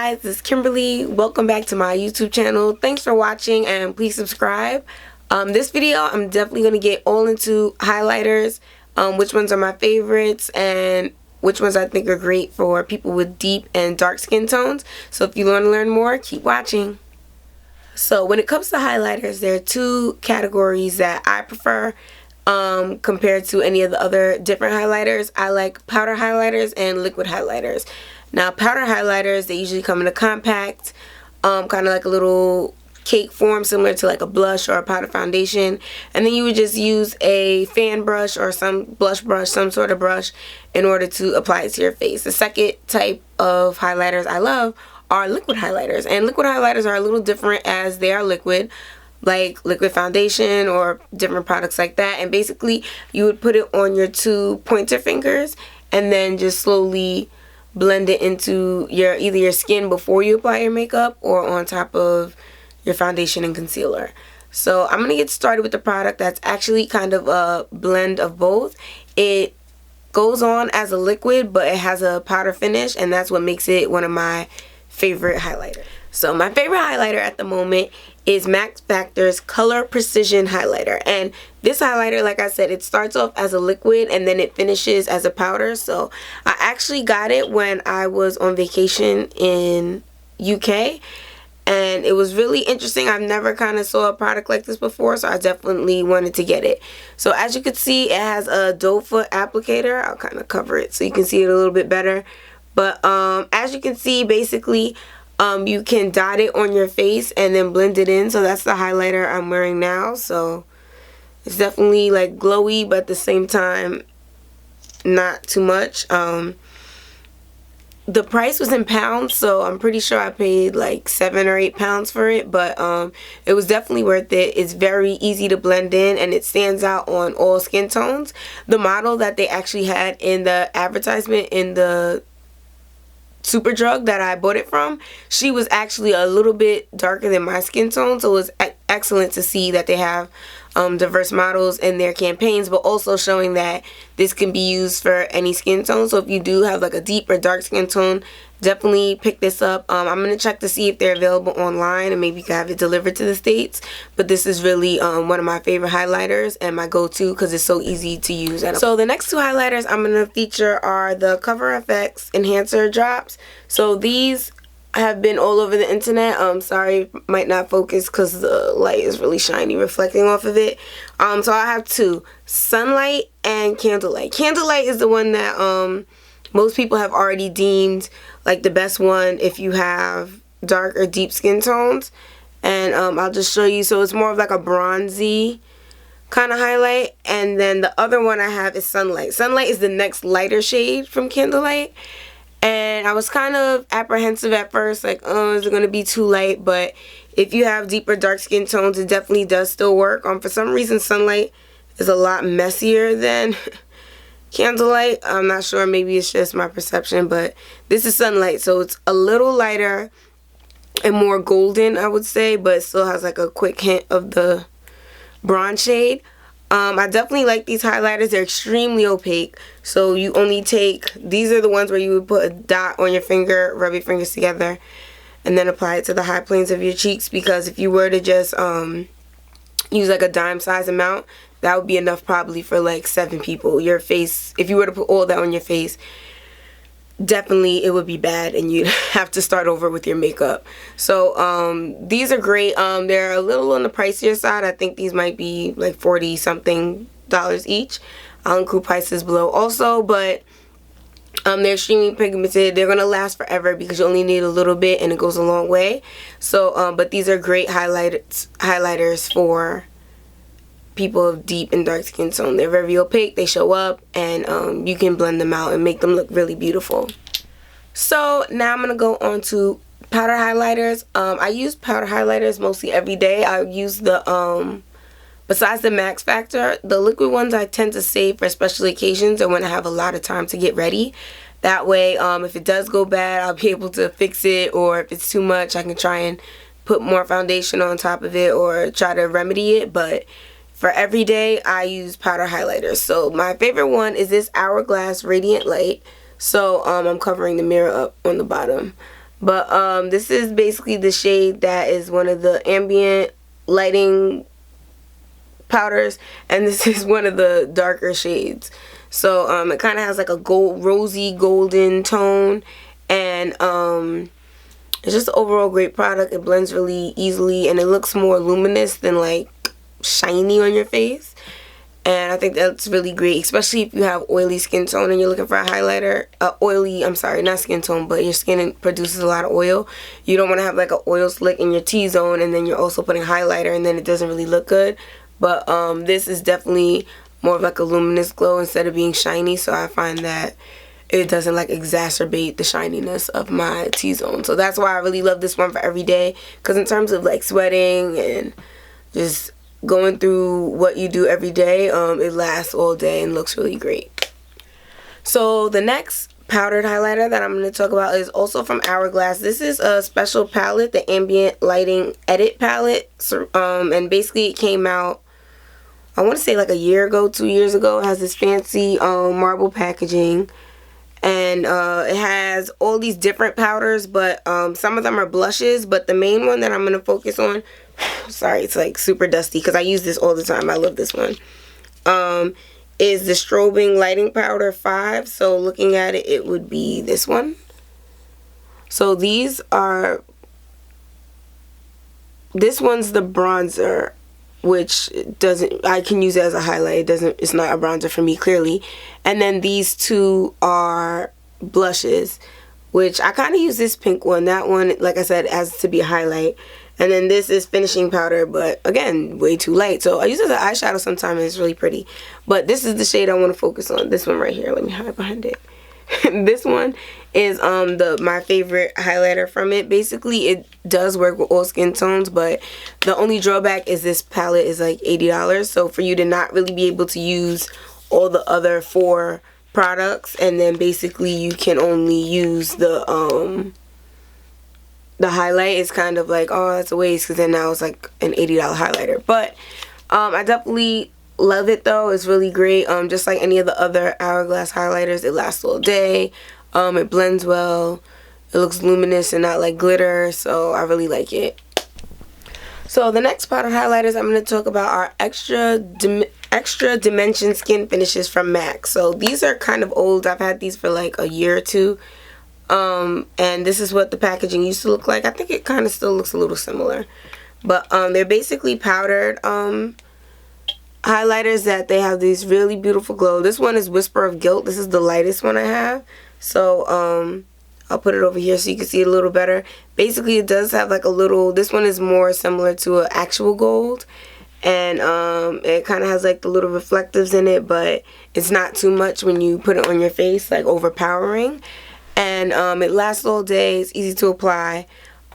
guys, this is Kimberly. Welcome back to my YouTube channel. Thanks for watching and please subscribe. This video I'm definitely going to get all into highlighters, which ones are my favorites and which ones I think are great for people with deep and dark skin tones. So if you want to learn more, keep watching. So when it comes to highlighters, there are two categories that I prefer compared to any of the other different highlighters. I like powder highlighters and liquid highlighters. Now powder highlighters, they usually come in a compact, kind of like a little cake form, similar to like a blush or a powder foundation, and then you would just use a fan brush or some blush brush, some sort of brush, in order to apply it to your face. The second type of highlighters I love are liquid highlighters, and liquid highlighters are a little different as they are liquid, like liquid foundation or different products like that. And basically you would put it on your two pointer fingers and then just slowly blend it into either your skin before you apply your makeup or on top of your foundation and concealer. So I'm going to get started with the product that's actually kind of a blend of both. It goes on as a liquid, but it has a powder finish, and that's what makes it one of my favorite highlighters. So my favorite highlighter at the moment is Max Factor's Color Precision Highlighter. And this highlighter, like I said, it starts off as a liquid and then it finishes as a powder. So I actually got it when I was on vacation in UK, and it was really interesting. I've never kind of saw a product like this before, so I definitely wanted to get it. So as you can see, it has a doe foot applicator. I'll kind of cover it so you can see it a little bit better. But as you can see, basically you can dot it on your face and then blend it in. So that's the highlighter I'm wearing now. So it's definitely like glowy, but at the same time not too much. The price was in pounds, so I'm pretty sure I paid like £7 or £8 for it, but it was definitely worth it. It's very easy to blend in and it stands out on all skin tones. The model that they actually had in the advertisement in the Superdrug that I bought it from, she was actually a little bit darker than my skin tone, so it was excellent to see that they have diverse models in their campaigns, but also showing that this can be used for any skin tone. So if you do have like a deep or dark skin tone, definitely pick this up. I'm going to check to see if they're available online and maybe you can have it delivered to the States. But this is really one of my favorite highlighters and my go-to because it's so easy to use. So the next two highlighters I'm going to feature are the Cover FX Enhancer Drops. So these have been all over the internet. Sorry, might not focus because the light is really shiny reflecting off of it. So I have two, Sunlight and Candlelight. Candlelight is the one that most people have already deemed like the best one if you have dark or deep skin tones. And I'll just show you. So it's more of like a bronzy kind of highlight. And then the other one I have is Sunlight. Sunlight is the next lighter shade from Candlelight. And I was kind of apprehensive at first, like, oh, is it going to be too light? But if you have deeper dark skin tones, it definitely does still work. For some reason, Sunlight is a lot messier than Candlelight. I'm not sure, maybe it's just my perception, but this is Sunlight. So it's a little lighter and more golden, I would say, but it still has like a quick hint of the bronze shade. I definitely like these highlighters. They're extremely opaque. So you only take, these are the ones where you would put a dot on your finger, rub your fingers together, and then apply it to the high planes of your cheeks. Because if you were to just use like a dime size amount, that would be enough probably for like 7 people. Your face, if you were to put all that on your face, definitely it would be bad and you'd have to start over with your makeup. So these are great. They're a little on the pricier side. I think these might be like $40 something each. I'll include prices below also, but they're extremely pigmented. They're gonna last forever because you only need a little bit and it goes a long way. So but these are great highlighters for people of deep and dark skin tone. They're very opaque, they show up, and you can blend them out and make them look really beautiful. So now I'm going to go on to powder highlighters. I use powder highlighters mostly every day. I use the, besides the Max Factor, the liquid ones I tend to save for special occasions or when I have a lot of time to get ready. That way, if it does go bad, I'll be able to fix it, or if it's too much, I can try and put more foundation on top of it or try to remedy it. But for every day, I use powder highlighters. So my favorite one is this Hourglass Radiant Light. So I'm covering the mirror up on the bottom. But this is basically the shade that is one of the ambient lighting powders, and this is one of the darker shades. So it kind of has like a rosy golden tone, and it's just an overall great product. It blends really easily, and it looks more luminous than like shiny on your face. And I think that's really great, especially if you have oily skin tone and you're looking for a highlighter. I'm sorry, not skin tone, but your skin produces a lot of oil. You don't want to have like an oil slick in your T-zone and then you're also putting highlighter and then it doesn't really look good. But this is definitely more of like a luminous glow instead of being shiny. So I find that it doesn't like exacerbate the shininess of my T-zone. So that's why I really love this one for every day. Because in terms of like sweating and just going through what you do every day, it lasts all day and looks really great. So the next powdered highlighter that I'm going to talk about is also from Hourglass. This is a special palette, the Ambient Lighting Edit palette. And basically it came out, I want to say like a year ago, 2 years ago. It has this fancy marble packaging. And it has all these different powders, but some of them are blushes. But the main one that I'm going to focus on, sorry, it's like super dusty because I use this all the time. I love this one. Is the Strobing Lighting Powder 5. So looking at it, it would be this one. So these are, this one's the bronzer, which doesn't, I can use it as a highlight. It's not a bronzer for me, clearly. And then these two are blushes, which I kind of use this pink one. That one, like I said, has to be a highlight. And then this is finishing powder, but again, way too light. So I use it as an eyeshadow sometimes, and it's really pretty. But this is the shade I want to focus on. This one right here. Let me hide behind it. This one is my favorite highlighter from it. Basically, it does work with all skin tones, but the only drawback is this palette is like $80. So for you to not really be able to use all the other 4 products, and then basically you can only use the highlight, is kind of like, oh, that's a waste, because then now it's like an $80 highlighter. But I definitely love it though. It's really great. Just like any of the other Hourglass highlighters, it lasts all day. It blends well. It looks luminous and not like glitter, so I really like it. So the next powdered highlighters I'm going to talk about are extra dimension skin finishes from MAC. So these are kind of old. I've had these for like a year or two. And this is what the packaging used to look like. I think it kind of still looks a little similar. But they're basically powdered highlighters that they have these really beautiful glow. This one is Whisper of Guilt. This is the lightest one I have. So I'll put it over here so you can see it a little better. Basically it does have like a little, this one is more similar to an actual gold. And it kind of has like the little reflectives in it, but it's not too much when you put it on your face, like overpowering. And it lasts all day. It's easy to apply.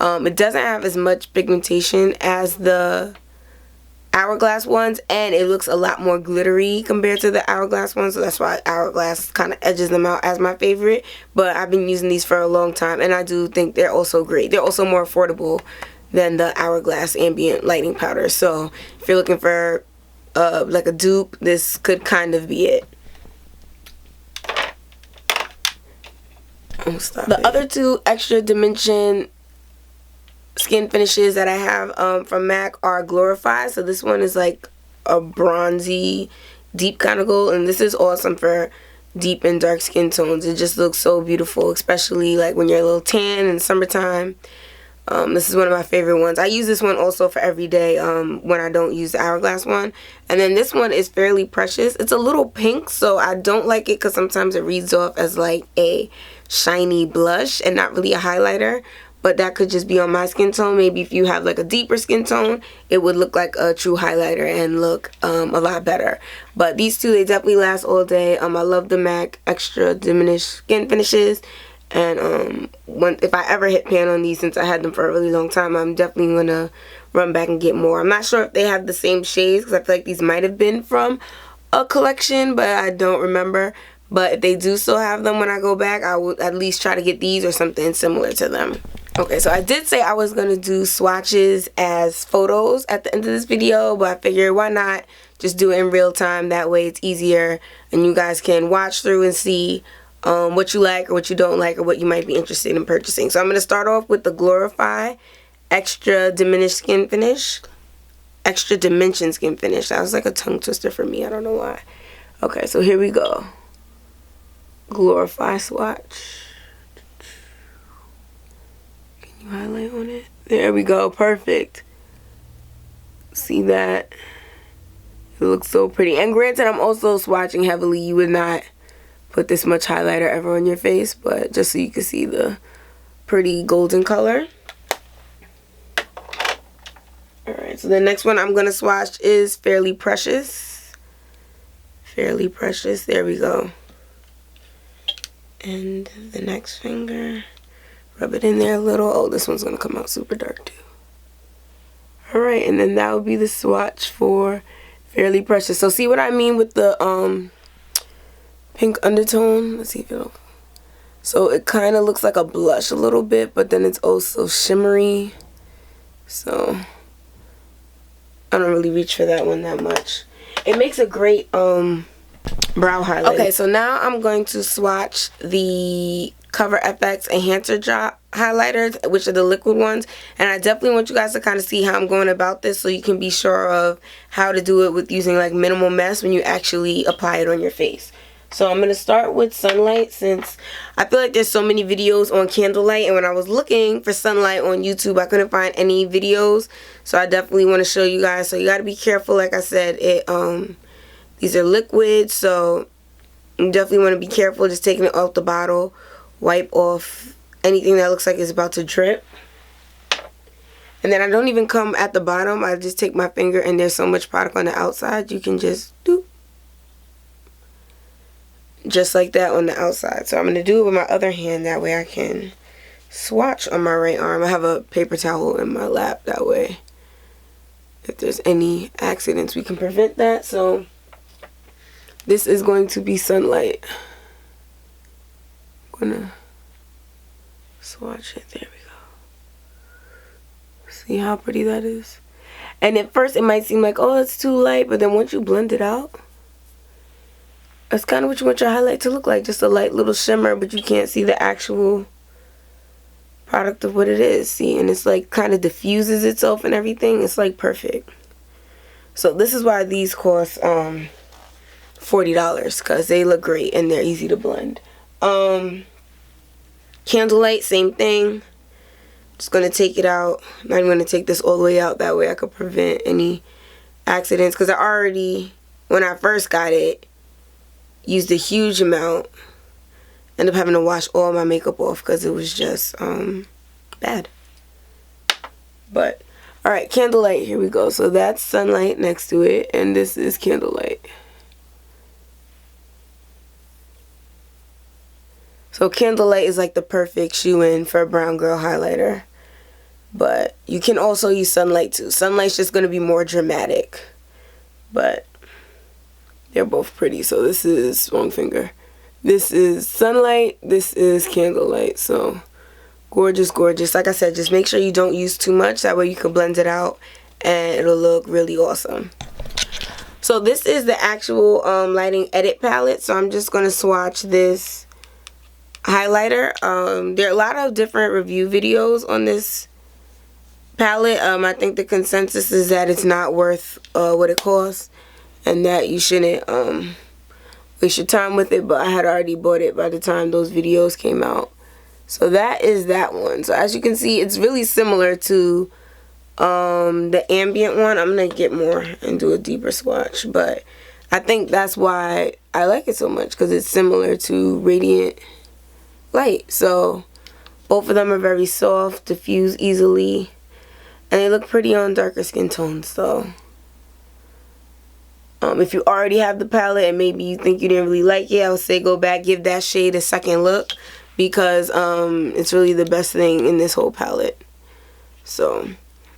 It doesn't have as much pigmentation as the Hourglass ones, and it looks a lot more glittery compared to the Hourglass ones, so that's why Hourglass kind of edges them out as my favorite. But I've been using these for a long time, and I do think they're also great. They're also more affordable than the Hourglass Ambient Lighting Powder. So if you're looking for like a dupe, this could kind of be it. The other two extra dimension skin finishes that I have from MAC are Glorified. So this one is like a bronzy deep kind of gold, and this is awesome for deep and dark skin tones. It just looks so beautiful, especially like when you're a little tan in summertime. This is one of my favorite ones. I use this one also for every day when I don't use the Hourglass one. And then this one is Fairly Precious. It's a little pink, so I don't like it because sometimes it reads off as like a shiny blush and not really a highlighter. But that could just be on my skin tone. Maybe if you have like a deeper skin tone, it would look like a true highlighter and look a lot better. But these two, they definitely last all day. I love the MAC Extra Diminished Skin Finishes. And if I ever hit pan on these, since I had them for a really long time, I'm definitely going to run back and get more. I'm not sure if they have the same shades, because I feel like these might have been from a collection, but I don't remember. But if they do still have them when I go back, I would at least try to get these or something similar to them. Okay, so I did say I was going to do swatches as photos at the end of this video, but I figured why not just do it in real time. That way it's easier and you guys can watch through and see what you like or what you don't like or what you might be interested in purchasing. So I'm going to start off with the Glorify Extra Diminished Skin Finish. Extra Dimension Skin Finish. That was like a tongue twister for me. I don't know why. Okay, so here we go. Glorify swatch. Can you highlight on it? There we go. Perfect. See that? It looks so pretty. And granted, I'm also swatching heavily. You would not put this much highlighter ever on your face, but just so you can see the pretty golden color. Alright, so the next one I'm going to swatch is Fairly Precious. Fairly Precious. There we go. And the next finger. Rub it in there a little. Oh, this one's going to come out super dark too. Alright, and then that would be the swatch for Fairly Precious. So see what I mean with the pink undertone? Let's see if it'll... So it kind of looks like a blush a little bit, but then it's also shimmery. So I don't really reach for that one that much. It makes a great brow highlight. Okay, so now I'm going to swatch the Cover FX Enhancer Drop highlighters, which are the liquid ones, and I definitely want you guys to kind of see how I'm going about this so you can be sure of how to do it with using like minimal mess when you actually apply it on your face. So I'm going to start with Sunlight, since I feel like there's so many videos on Candlelight, and when I was looking for Sunlight on YouTube, I couldn't find any videos, so I definitely want to show you guys. So you got to be careful. Like I said, these are liquid, so you definitely want to be careful just taking it off the bottle. Wipe off anything that looks like it's about to drip. And then I don't even come at the bottom. I just take my finger, and there's so much product on the outside. You can just do just like that on the outside. So I'm going to do it with my other hand. That way I can swatch on my right arm. I have a paper towel in my lap. That way if there's any accidents, we can prevent that. So this is going to be Sunlight. I'm gonna swatch it. There we go. See how pretty that is? And at first it might seem like, oh, it's too light, but then once you blend it out, that's kind of what you want your highlight to look like. Just a light little shimmer, but you can't see the actual product of what it is. See, and it's like kind of diffuses itself and everything. It's like perfect. So this is why these cost $40, because they look great and they're easy to blend. Candlelight, same thing. Just gonna take it out. Not even gonna take this all the way out, that way I could prevent any accidents, because I already, when I first got it, used a huge amount. Ended up having to wash all my makeup off because it was just bad. But alright, Candlelight, here we go. So that's Sunlight next to it, and this is Candlelight. So Candlelight is like the perfect shoe-in for a brown girl highlighter. But you can also use Sunlight too. Sunlight's just going to be more dramatic. But they're both pretty. So this is, wrong finger. This is Sunlight. This is Candlelight. So gorgeous, gorgeous. Like I said, just make sure you don't use too much. That way you can blend it out and it'll look really awesome. So this is the actual lighting edit palette. So I'm just going to swatch this highlighter. There are a lot of different review videos on this palette. I think the consensus is that it's not worth what it costs, and that you shouldn't waste your time with it, but I had already bought it by the time those videos came out. So that is that one. So as you can see, it's really similar to the ambient one. I'm gonna get more and do a deeper swatch, but I think that's why I like it so much, because it's similar to Radiant Light. So both of them are very soft, diffuse easily, and they look pretty on darker skin tones. So if you already have the palette and maybe you think you didn't really like it, I would say go back, give that shade a second look, because it's really the best thing in this whole palette. So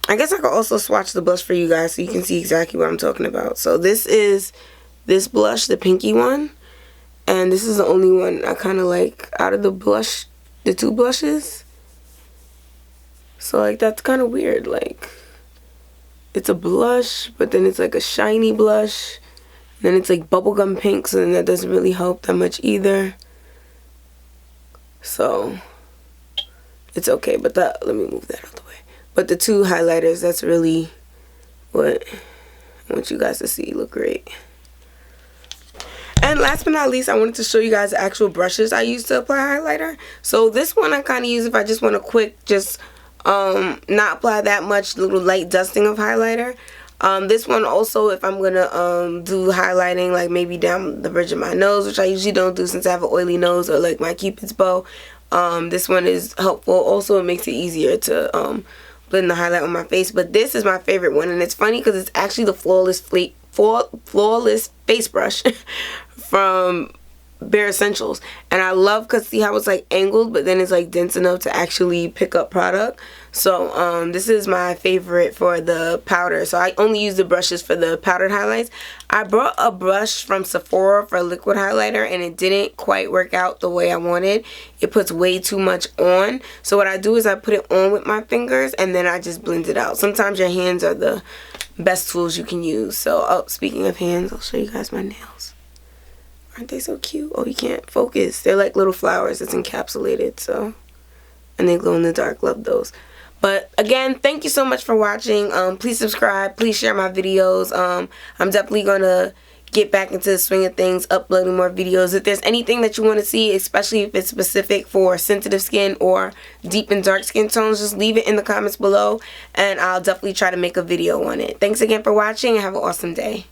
I guess I could also swatch the blush for you guys so you can see exactly what I'm talking about. So this is this blush, the pinky one. And this is the only one I kind of like out of the blush, the two blushes. So like that's kind of weird. Like it's a blush, but then it's like a shiny blush. Then it's like bubblegum pink, so then that doesn't really help that much either. so it's okay. But let me move that out the way. But the 2 highlighters, that's really what I want you guys to see. Look great. And last but not least, I wanted to show you guys the actual brushes I use to apply highlighter. So this one I kind of use if I just want a quick, just not apply that much, little light dusting of highlighter. This one also if I'm gonna do highlighting, like maybe down the bridge of my nose, which I usually don't do since I have an oily nose, or like my Cupid's bow. This one is helpful. Also, it makes it easier to blend the highlight on my face. But this is my favorite one, and it's funny because it's actually the flawless face brush from Bare Essentials, and I love because see how it's like angled, but then it's like dense enough to actually pick up product. So this is my favorite for the powder. So I only use the brushes for the powdered highlights. I brought a brush from Sephora for liquid highlighter, and it didn't quite work out the way I wanted. It puts way too much on. So what I do is I put it on with my fingers, and then I just blend it out. Sometimes your hands are the best tools you can use. So speaking of hands, I'll show you guys my nails. Aren't they so cute? Oh, you can't focus. They're like little flowers. It's encapsulated, so. And they glow in the dark. Love those. But again, thank you so much for watching. Please subscribe. Please share my videos. I'm definitely going to get back into the swing of things, uploading more videos. If there's anything that you want to see, especially if it's specific for sensitive skin or deep and dark skin tones, just leave it in the comments below, and I'll definitely try to make a video on it. Thanks again for watching, and have an awesome day.